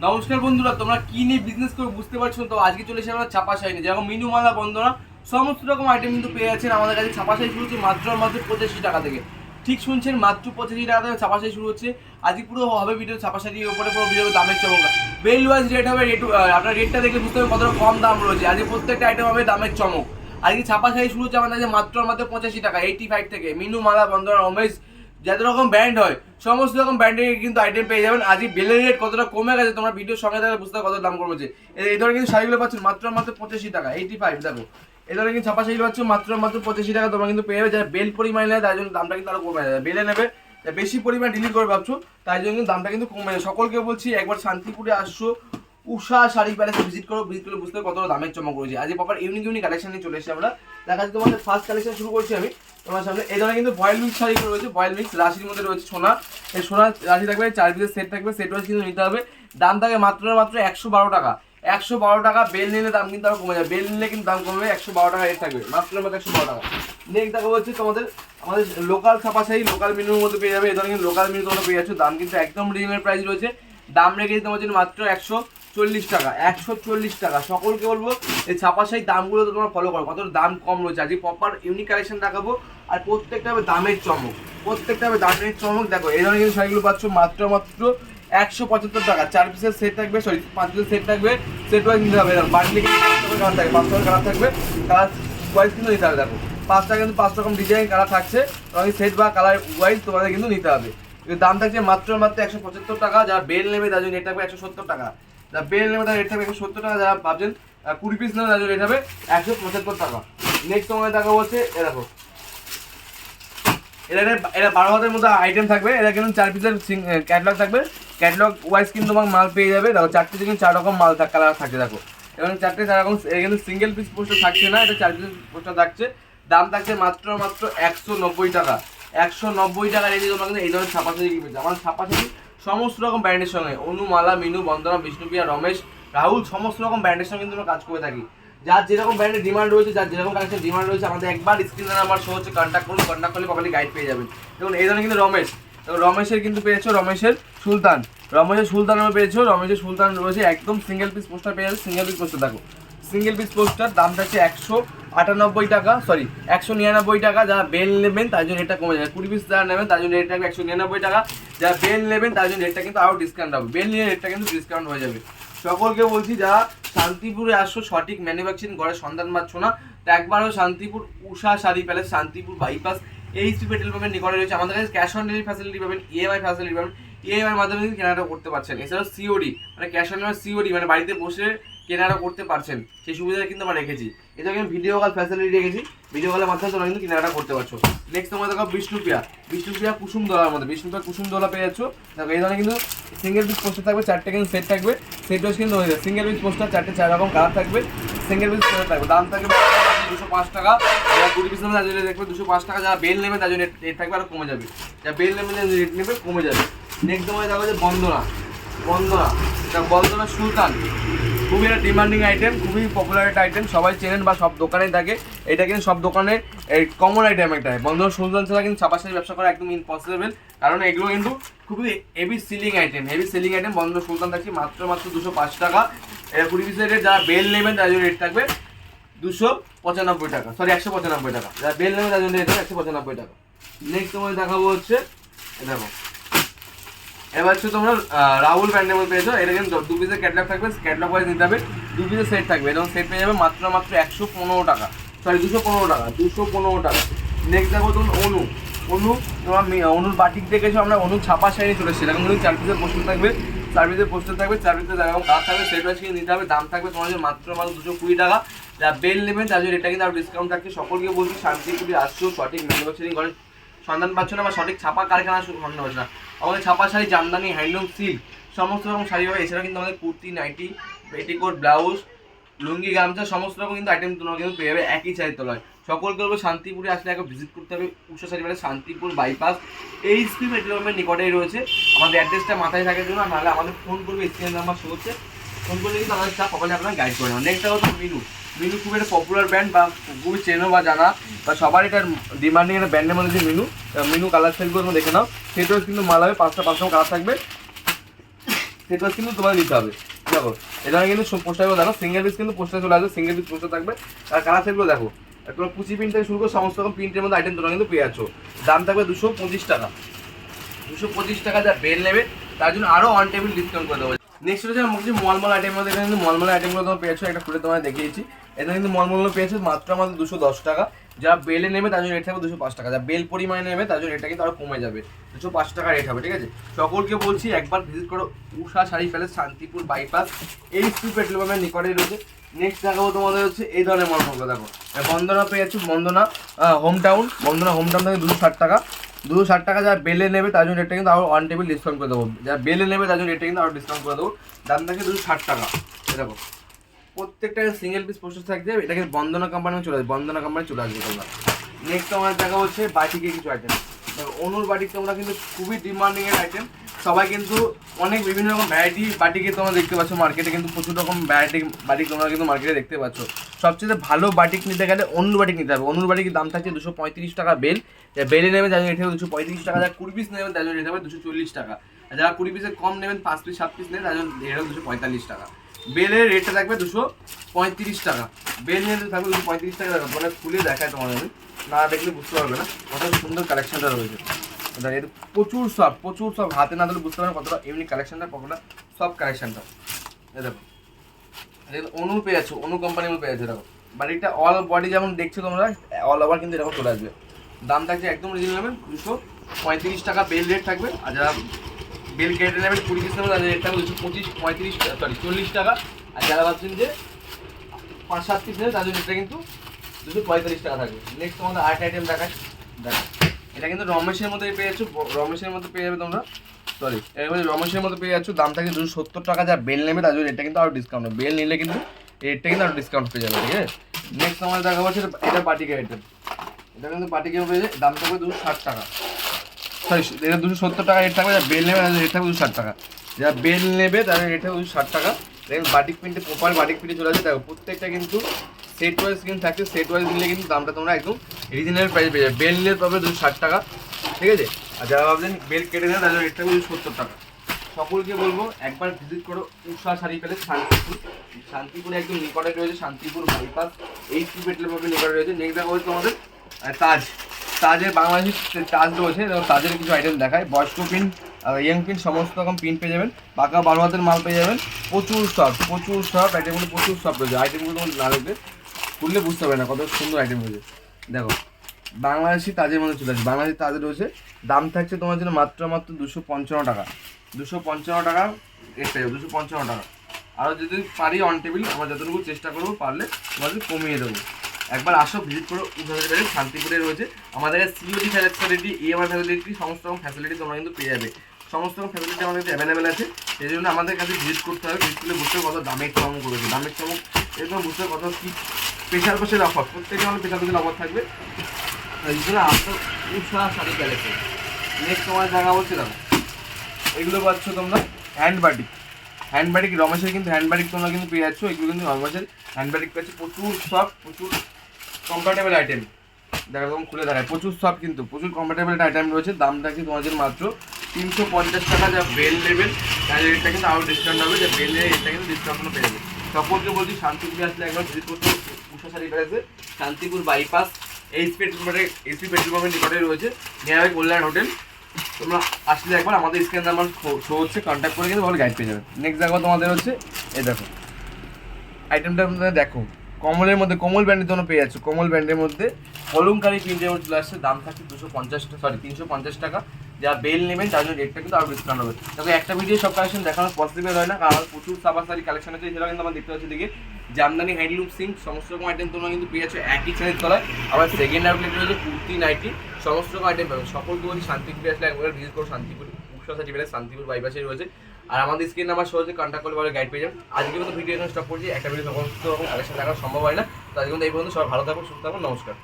নমস্কার বন্ধুরা, তোমরা কি নিয়ে বিজনেস করে বুঝতে পারছো তো আজকে চলে এসে আমরা ছাপা শাড়ি নিয়ে, যেরকম মিনু মালা বন্ধনা সমস্ত রকম আইটেম কিন্তু পেয়ে যাচ্ছেন আমাদের কাছে। ছাপা শাড়ি শুরু হচ্ছে মাত্র 85 টাকা থেকে। ঠিক শুনছেন, মাত্র 85 টাকা থেকে ছাপা শাড়ি শুরু হচ্ছে। আজকে পুরো হবে ভিডিও ছাপা শাড়ির উপরে, পুরো ভিডিও দামের চমক, বেল ওয়াইজ রেট হবে। রেট আপনার রেটটা দেখে বুঝতে হবে কতটা কম দাম রয়েছে। আজকে প্রত্যেকটা আইটেম হবে দামের চমক। আজকে ছাপা শাড়ি শুরু হচ্ছে আমাদের কাছে মাত্র 85 টাকা, 85 থেকে। মিনু মালা বন্ধনা রমেশ যত রকম ব্র্যান্ড হয় সমস্ত রকম ব্র্যান্ডের কিন্তু আইটেম পেয়ে যাবেন। আজকে বেলের রেট কতটা কমে গেছে তোমরা ভিডিওর সঙ্গে থাকলে বুঝতে কত দাম কমেছে। এই ধরনের কিন্তু শাড়িগুলো পাচ্ছেন মাত্র 85 টাকা, 85। দেখো এই ধরনের কিন্তু ছাপা শাড়ি পাচ্ছ মাত্র 85 টাকা তোমরা কিন্তু পেয়ে যাবে। যারা বেল পরিমাণে নেয় তার জন্য দামটা কিন্তু আরো কমে যাবে। বেলে নেবে বেশি পরিমাণ ডিলিট করে ভাবছো তাই জন্য কিন্তু দামটা কিন্তু কমে যাবে। সকলকে বলছি একবার শান্তিপুরে আসছো, উষা শাড়ি প্যালেসে ভিজিট করো বুঝতে হবে কতটা দামের চমক রয়েছে। আজকে প্রপার ইউনিক কালেকশন নিয়ে চলে এসেছি আমরা। দেখা যাচ্ছে তোমাদের ফার্স্ট কালেকশন শুরু করছি আমি তোমার সামনে। এই ধরনের কিন্তু ভয়েল মিক্স শাড়িগুলো রয়েছে, ভয়েল মিক্স রাশির মধ্যে রয়েছে সোনা। এই সোনা রাশি থাকবে, 4 পিসের সেট থাকবে, সেট ওয়াইজ কিন্তু নিতে হবে। দাম থাকে মাত্র 112 টাকা। 112 টাকা। বেল নিলে দাম কিন্তু আরো কমে যাবে, বেল নিলে কিন্তু দাম কমবে। 112 টাকা রেট থাকবে, মাত্র 112 টাকা। নেক্সট দেখা হচ্ছে তোমাদের আমাদের লোকাল ছাপা শাড়ি, লোকাল মিনুর মধ্যে পেয়ে যাবে। এই ধরনের কিন্তু লোকাল মিনু তোমরা পেয়ে যাচ্ছ। দাম কিন্তু একদম রিজনেবল প্রাইস রয়েছে। দাম রেখেছি তোমার জন্য মাত্র 140 টাকা, 140 টাকা। সকলকে বলবো এই ছাপা শাড়ির দামগুলো তো তোমরা ফলো করো, কতটা দাম কম রয়েছে। আজকে প্রপার ইউনিক কালেকশন দেখাবো আর প্রত্যেকটা হবে দামের চমক, প্রত্যেকটা হবে দামের চমক। দেখো এই ধরনের কিন্তু শাড়িগুলো পাচ্ছ মাত্র 175 টাকা। 4 পিসের সেট থাকবে, সরি 5 পিসের সেট থাকবে, সেট ওয়াইজ নিতে হবে। বান্ডলি কিন্তু 5 টাকা কালার থাকবে, 5 টাকা কালার থাকবে, কালার ওয়াইজ কিন্তু নিতে হবে। দেখো 5টা কিন্তু 5 রকম ডিজাইন কালার থাকছে, তোমাকে সেট বা কালার ওয়াইজ তোমাদের কিন্তু নিতে হবে। দাম থাকছে মাত্র 175 টাকা। যারা বেল নেবে তার জন্য রেট থাকবে 170 টাকা। যারা বেল নেবে তার রেট থাকবে 170 টাকা। যারা ভাবছেন 20 পিস নেবে তার জন্য রেট হবে 175 টাকা। নেক্সট তোমাদের দেখা হচ্ছে এ দেখো, এটা 12 হাতের মধ্যে আইটেম থাকবে। এটা কিন্তু 4 পিসের ক্যাটলগ থাকবে, ক্যাটলগ ওয়াইজ কিন্তু তোমার মাল পেয়ে যাবে। দেখো 4 পিসে কিন্তু 4 রকম মাল কালার থাকছে। দেখো এবং 4টে 4 রকম, কিন্তু সিঙ্গেল পিস পোস্টার থাকছে না, এটা 4 পিস পোস্টার থাকছে। দাম থাকছে মাত্র 190 টাকা। 190 টাকা রেঞ্জে তোমরা কিন্তু এই ধরনের ছাপা শাড়ি কিনবে। আমার ছাপা শাড়ি সমস্ত রকম ব্র্যান্ডের সঙ্গে, অনু, মালা, মিনু, বন্দনা, বিষ্ণুপ্রিয়া, রমেশ, রাহুল সমস্ত রকম ব্র্যান্ডের সঙ্গে কিন্তু আমরা কাজ করে থাকি। যার যেরকম ব্র্যান্ডের ডিমান্ড রয়েছে, যার যেরকম কালেকশন ডিমান্ড রয়েছে, আমাদের একবার স্ক্রিনে নাম্বার শো হচ্ছে, কন্ট্যাক্ট করুন। কন্ট্যাক্ট করলে প্রপারলি গাইড পেয়ে যাবেন। দেখুন এই ধরনের কিন্তু রমেশ, রমেশের কিন্তু পেয়েছো রমেশের সুলতান, রমেশের সুলতানও পেয়েছো। রমেশের সুলতান রয়েছে একদম সিঙ্গেল পিস পোস্টার পেয়ে যাবে। সিঙ্গেল পিস পোস্টার দেখো, সিঙ্গেল পিস পোস্টার দাম থাকছে 198 টাকা, সরি 199 টাকা। যারা বেল নেবেন তার জন্য রেটটা কমে যাবে। 20 পিস যারা নেবেন তার জন্য রেট থাকবে 199 টাকা। যারা বেল নেবেন তার জন্য রেটটা কিন্তু আরও ডিসকাউন্ট হবে, বেল নিয়ে রেটটা কিন্তু ডিসকাউন্ট হয়ে যাবে। সকলকে বলছি যারা শান্তিপুরে আসছো, সঠিক ম্যানুফ্যাকচারিং ঘরের সন্ধান পাচ্ছ না, তো একবারও Shantipur Usha sari palace, Shantipur bypass, HP petrol পাম্পের নিকটে রয়েছে। আমাদের কাছে ক্যাশ অন ডেলিভারি ফ্যাসিলিটি পাবেন, ইএমআই ফ্যাসিলিটি পাবেন। ইএমআইয়ের মাধ্যমে কিন্তু কেনাটা করতে পারছেন। এছাড়াও সিওডি মানে ক্যাশ অন ডেলিভারি, সিওডি মানে বাড়িতে বসে কেনাটা করতে পারছেন, সেই সুবিধাটা কিন্তু আমরা রেখেছি। এটা কিন্তু ভিডিও কল ফ্যাসিলিটি রেখেছি, ভিডিও কলের মাধ্যমে তোমরা কিন্তু কেনাকাটা করতে পারছো। নেক্সট তোমার দেখো বিষ্ণুপ্রিয়া, বিষ্ণুপ্রিয়া কুসুম দোলার মধ্যে, বিষ্ণুপ্রিয়া কুসুম দোলা পেয়ে যাচ্ছ। দেখো এই ধরনের কিন্তু সিঙ্গেল পিস পোস্টার থাকবে, 4টে কিন্তু সেট থাকবে, সেট ওয়াইজ কিন্তু হয়ে যাবে। সিঙ্গেল পিস পোস্টার 4টে 4 রকম কালার থাকবে, সিঙ্গেল পিস পোস্টার থাকবে। দাম থাকবে 205 টাকা। যারা 20 পিস নেবে তার জন্য দেখবে 205 টাকা। যারা বেল নেবে তার জন্য রেট থাকবে আরও কমে যাবে। যারা বেল নেবে রেট নেবে কমে যাবে। নেক্সট তোমার দেখো যে বন্দনা, বন্দনা এটা বন্দনা সুলতান, খুবই একটা ডিমান্ডিং আইটেম, খুবই পপুলার একটা আইটেম, সবাই চেনেন বা সব দোকানেই থাকে। এটা কিন্তু সব দোকানে কমন আইটেম একটা। বন্ধনা সুলতান ছাড়া কিন্তু ছাপা শাড়ি ব্যবসা করা একদম ইম্পসিবল, কারণ এগুলো কিন্তু খুবই heavy selling item, heavy selling item. Bandhana Sultan থাকছে মাত্র 205 টাকা। এটা 20 পিসের রেট। যারা বেল নেবেন তার জন্য রেট থাকবে 295 টাকা, সরি 195 টাকা। যারা বেল নেবেন তার জন্য রেট থাকবে 195 টাকা। নেক্সট তোমাদের দেখাবো হচ্ছে দেখো, এবার হচ্ছে তোমরা রাহুল ব্র্যান্ডের মধ্যে পেয়েছো। এটা কিন্তু 2 পিসের ক্যাটলগ থাকবে, ক্যাটলগ ওয়াইজ নিতে হবে। 2 পিসের সেট থাকবে, এবং সেট পেয়ে যাবে মাত্র 115 টাকা, সরি 215 টাকা, 215 টাকা। নেক্সট দেখো তুমি অনু, অনু তোমার অনুর বাটিক দেখেছো আমরা, অনু ছাপা শাড়ি চলে এসেছে। এরকম কিন্তু 4 পিসের পোস্টার থাকবে, 4 পিসের পোস্টার থাকবে, 4 পিসের এরকম কাজ থাকবে, সেট ওয়াইজ কিন্তু নিতে হবে। দাম থাকবে তোমার মাত্র 220 টাকা। যারা বেল নেবেন তার জন্য এটা কিন্তু আরও ডিসকাউন্ট থাকছে। সকলকে বলছি শান্তিপুরে আসছো, সঠিক ম্যানুফ্যাকচারিং ঘরে সন্ধান পাচ্ছ না বা সঠিক ছাপা কারখানা সন্ধান পাচ্ছ না, আমাদের ছাপা শাড়ি, জামদানি, হ্যান্ডলুম, সিল্ক সমস্ত রকম শাড়ি হবে। এছাড়া কিন্তু আমাদের কুর্তি, নাইটি, পেটিকোট, ব্লাউজ, লুঙ্গি, গামছা সমস্ত রকম কিন্তু আইটেম তোমরা কিন্তু পেয়ে যাবে একই ছাড়ির তলায়। সকলকে বলবো শান্তিপুরে আসলে একবার ভিজিট করতে হবে। Usha sari palace, Shantipur bypass, HP petrol পাম্পের নিকটেই রয়েছে। আমাদের অ্যাড্রেসটা মাথায় থাকার জন্য, নাহলে আমাদের ফোন করবে, স্ক্রিনের নাম্বার শো হচ্ছে, ফোন করলে কিন্তু আমাদের স্টাফ সকলে আপনার গাইড করে নেবেন। নেক্সট হচ্ছে মিনু, মিনু খুব একটা পপুলার ব্র্যান্ড বা খুবই চেনো বা জানা বা সবার এটা ডিমান্ডিং একটা ব্র্যান্ডের মধ্যে যে মিনু, মিনু কালার সেলগুলো দেখে নাও। সেটাও কিন্তু মাল হবে 5টা 5 রকম কালার থাকবে, সেট ওয়াইজ কিন্তু তোমার নিতে হবে। দেখো এখানে কিন্তু পোস্টারগুলো দেখো, সিঙ্গেল পিস কিন্তু পোস্টার চলে আসবে, সিঙ্গেল পিস পোস্টার থাকবে। আর কালার সেটগুলো দেখো, তোমার কুচি প্রিন্ট থেকে শুরু করে সমস্ত রকম প্রিন্টের মধ্যে আইটেম তোমরা কিন্তু পেয়ে যাচ্ছ। দাম থাকবে 225 টাকা। 225 টাকা যা বেল নেবে তার জন্য আরও অন টেবিল ডিসকাউন্ট করে দেবো। নেক্সট হচ্ছে মুখে মলমল আইটেমের মধ্যে, এখানে কিন্তু মলমল আইটেমগুলো তোমরা পেয়েছো, একটা খুলে তোমায় দেখিয়েছি। এটা কিন্তু মলমলগুলো পেয়েছো মাত্র আমাদের 210 টাকা। যা বেলে নেবে তার জন্য রেট থাকবে 205 টাকা। যা বেল পরিমাণে নেবে তার জন্য রেটটা কিন্তু আরও কমে যাবে, 205 টাকা রেট হবে, ঠিক আছে। সকলকে বলছি একবার ভিজিট করো Usha sari palace, Shantipur bypass, HP petrol পাম্পের নিকটেই রয়েছে। নেক্সট দেখাবো তোমাদের হচ্ছে এই ধরনের মলমলগুলো। দেখো বন্দনা পেয়ে যাচ্ছ, বন্দনা হোম টাউন থেকে 260 টাকা। 260 টাকা যা বেলে নেবে তার জন্য রেটটা কিন্তু আরও অন টেবিল ডিসকাউন্ট করে দেবো। যা বেলে নেবে তার জন্য রেটটা কিন্তু আরও ডিসকাউন্ট করে দেবো। দাম থাকে 260 টাকা। দেখো প্রত্যেকটা সিঙ্গেল পিস পোস্টার থাকছে, এটা কিন্তু বন্দনা কোম্পানি চলে আসবে, বন্দনা কোম্পানি চলে আসবে তোমরা। নেক্সট আমার দেখা হচ্ছে বাটিকের কিছু আইটেম। অনুর বাটিক তোমরা কিন্তু খুবই ডিমান্ডিং এর আইটেম। সবাই কিন্তু অনেক বিভিন্ন রকম ভ্যারাইটি বাটিকে তোমরা দেখতে পাচ্ছ মার্কেটে, কিন্তু প্রচুর রকম ভ্যারাইটি বাটিক তোমরা কিন্তু মার্কেটে দেখতে পাচ্ছ। সবচেয়ে ভালো বাটিক নিতে গেলে অনুর বাটিক নিতে হবে। অনুর বাটিকের দাম থাকছে 235 টাকা বেল। যা বেলে নেবে তার জন্য রেট হবে 235 টাকা। যারা 20 পিস নেবেন তার জন্য রেট হবে 240 টাকা। আর যারা 20 পিসের কম নেবেন, 5 পিস 7 পিস নেবেন তার জন্য রেট হবে 245 টাকা। বেলের রেটটা থাকবে 235 টাকা। বেল নিয়ে থাকবে 235 টাকা। দেখো মানে খুলে দেখায় তোমাদের, আমি না দেখলে বুঝতে পারবে না কত সুন্দর কালেকশনটা রয়েছে। এর প্রচুর সব হাতে না ধরে বুঝতে পারবে কতটা ইউনিক কালেকশনটা, কতটা সব কালেকশনটা। এই দেখো অনু পেয়ে যাচ্ছ, অনু কোম্পানির পেয়ে যাচ্ছে। দেখো বাড়িটা অল বডি যেমন দেখছো তোমরা, অল ওভার কিন্তু এরকম চলে আসবে। দাম থাকছে একদম রিজনেবল 235 টাকা বেল রেট থাকবে। আর যারা বেল কেটে নেবেন 20 পিস নেবেন তাদের রেট থাকবে 40 টাকা। আর যারা ভাবছেন যে 5-7 পিস নেবেন তাদের রেটটা কিন্তু 245 টাকা থাকবে। নেক্সট তোমাদের আর্ট আইটেম দেখায়। দেখো এটা কিন্তু রমেশের মধ্যে পেয়ে যাচ্ছ, রমেশের মধ্যে পেয়ে যাবে তোমরা, এবারে রমেশের মধ্যে পেয়ে যাচ্ছ। দাম থাকে 270 টাকা। যা বেল নেবে তার জন্য রেটটা কিন্তু আরও ডিসকাউন্ট হবে। বেল নিলে কিন্তু রেটটা কিন্তু আরও ডিসকাউন্ট পেয়ে যাবে, ঠিক আছে। নেক্সট আমাদের দেখা হচ্ছে এটা বাটিকের আইটেম। এটা কিন্তু বাটিকের পেয়ে যায়, দাম থাকবে 260 টাকা। এটা 270 টাকা রেট থাকবে। যা বেল নেবে তাদের রেট থাকবে 260 টাকা। যারা বেল নেবে তাদের রেট থাকবে 260 টাকা। দেখবেন বাটিক প্রিন্টে প্রপার বাটিক প্রিন্টে চলে আসে। দেখো প্রত্যেকটা কিন্তু সেট ওয়াইজ কিন্তু থাকছে, সেট ওয়াইজ নিলে কিন্তু দামটা তোমরা একদম রিজনেবল প্রাইসে পেয়ে যাবে। বেল নিলে পাবে 260 টাকা, ঠিক আছে। আর যারা ভাবছেন বেল কেটে নেবে তাদের রেট থাকবে 270 টাকা। সকলকে বলবো একবার ভিজিট করো উষা শাড়ি প্যালেস, শান্তিপুরে একদম নিকটে রয়েছে, শান্তিপুর বাইপাস, এইচপি পেট্রোল পাম্পের নিকটে রয়েছে। নেক্সট দেখা হচ্ছে তোমাদের তাজের বাংলাদেশি তাজ রয়েছে। তাজের কিছু আইটেম দেখায়, বয়স্ক প্রিন্ট ইয়াং প্রিন্ট সমস্ত রকম প্রিন্ট পেয়ে যাবেন। পাকা 12 হাতের মাল পেয়ে যাবেন। প্রচুর সব আইটেমগুলো প্রচুর সব রয়েছে। আইটেমগুলো তোমার না দেখবে খুললে বুঝতে পারবে না কত সুন্দর আইটেম রয়েছে। দেখো বাংলাদেশি তাজের মধ্যে চলে আসে, বাংলাদেশি তাজের রয়েছে। দাম থাকছে তোমার জন্য মাত্র 255 টাকা। 255 টাকা রেট পেয়ে যাবে, 255 টাকা। আরও যদি পারি অন টেবিল আমরা যতটুকু চেষ্টা করবো, পারলে তোমাদের কমিয়ে দেবো। একবার আসো, ভিজিট করো শান্তিপুরে রয়েছে। আমাদের সিওডি ফ্যাসিলিটি, ইএমআই ফ্যাসিলিটি, সমস্ত রকম ফ্যাসিলিটি তোমরা কিন্তু পেয়ে যাবে। সমস্ত রকম ফ্যাসিলিটি আমাদের কাছে অ্যাভেলেবেল আছে। সেই জন্য আমাদের কাছে ভিজিট করতে হবে। ভিজিট করলে বুঝতে হবে কত দামের চমক করেছে, দামের চমক এরকম বুঝতে হবে কত কী স্পেশাল অফার। প্রত্যেকে আমাদের স্পেশাল অফার থাকবে। এই জন্য আসো উষা শাড়ি প্যালেসে। নেক্সট তোমার জায়গা হচ্ছে দেখো এগুলো পাচ্ছ তোমরা হ্যান্ড বাটিক রমেশের কিন্তু হ্যান্ড বাটিক তোমরা কিন্তু পেয়ে যাচ্ছ। এগুলো কিন্তু রমেশের হ্যান্ড বাটিক পাচ্ছ। প্রচুর কমফর্টেবল আইটেম। দেখো খুলে দেখায়, প্রচুর কিন্তু প্রচুর কমফর্টেবল আইটেম রয়েছে। দামটা কিন্তু তোমাদের মাত্র 350 টাকা। যা বেল নেবেন তাহলে রেটটা কিন্তু আরও ডিসকাউন্ট হবে। যা বেল নেবে রেটটা কিন্তু ডিসকাউন্ট পেয়ে যাবে। সকলকে বলছি শান্তিপুরে আসলে একবার ভিজিট করতে হবে উষা শাড়ি প্যালেসে, শান্তিপুর বাইপাস, এইচপি পেট্রোল পাম্পের নিকটে রয়েছে, নিয়ার কল্যাণ হোটেল। তোমরা আসলে একবার আমাদের স্ক্রিন নাম্বার শো হচ্ছে, কন্ট্যাক্ট করে কিন্তু ভালো গাইড পেয়ে যাবে। নেক্সট দেখো তোমাদের হচ্ছে এই দেখো আইটেমটা দেখো কমলের মধ্যে, কমল ব্র্যান্ডের জন্য পেয়ে যাচ্ছ। কমল ব্র্যান্ডের মধ্যে কলমকারি প্রিন্টের মধ্যে চলে আসছে। দাম থাকছে 350 টাকা। যা বেল নেবেন তার জন্য রেটটা কিন্তু আরও ডিসকাউন্ট হবে। তবে একটা ভিডিও সব কালেকশন দেখানো পসিবল হয় না, কারণ আমার প্রচুর সারি কালেকশন আছে। সেটা কিন্তু আমার দেখতে পাচ্ছি দিকে জামদানি হ্যান্ডলুম সিঙ্ক সমস্ত রকম আইটেম তোমরা কিন্তু পেয়ে যাচ্ছ একই ছাদের তলায়। আমার সেকেন্ড আউটলেট রয়েছে কুর্তি, নাইটি, সমস্ত রকম আইটেম পাবেন। সকলকে বলছি শান্তিপুরে আসলে একবার ভিজিট করো। শান্তিপুর উষা শাড়ি প্যালেস, শান্তিপুর বাইপাসে রয়েছে। আর আমাদের স্ক্রিন নাম্বার শো হচ্ছে, কন্ট্যাক্ট করলে ভালো গাইড পেয়ে যাবেন। আজকে কিন্তু ভিডিও এখানে স্টপ করছি। একটা ভিডিও সমস্ত রকম কালেকশন দেখা সম্ভব হয় না। তো আজকে কিন্তু এই পর্যন্ত সবাই ভালো থাকুন, সুস্থ থাকুন, নমস্কার।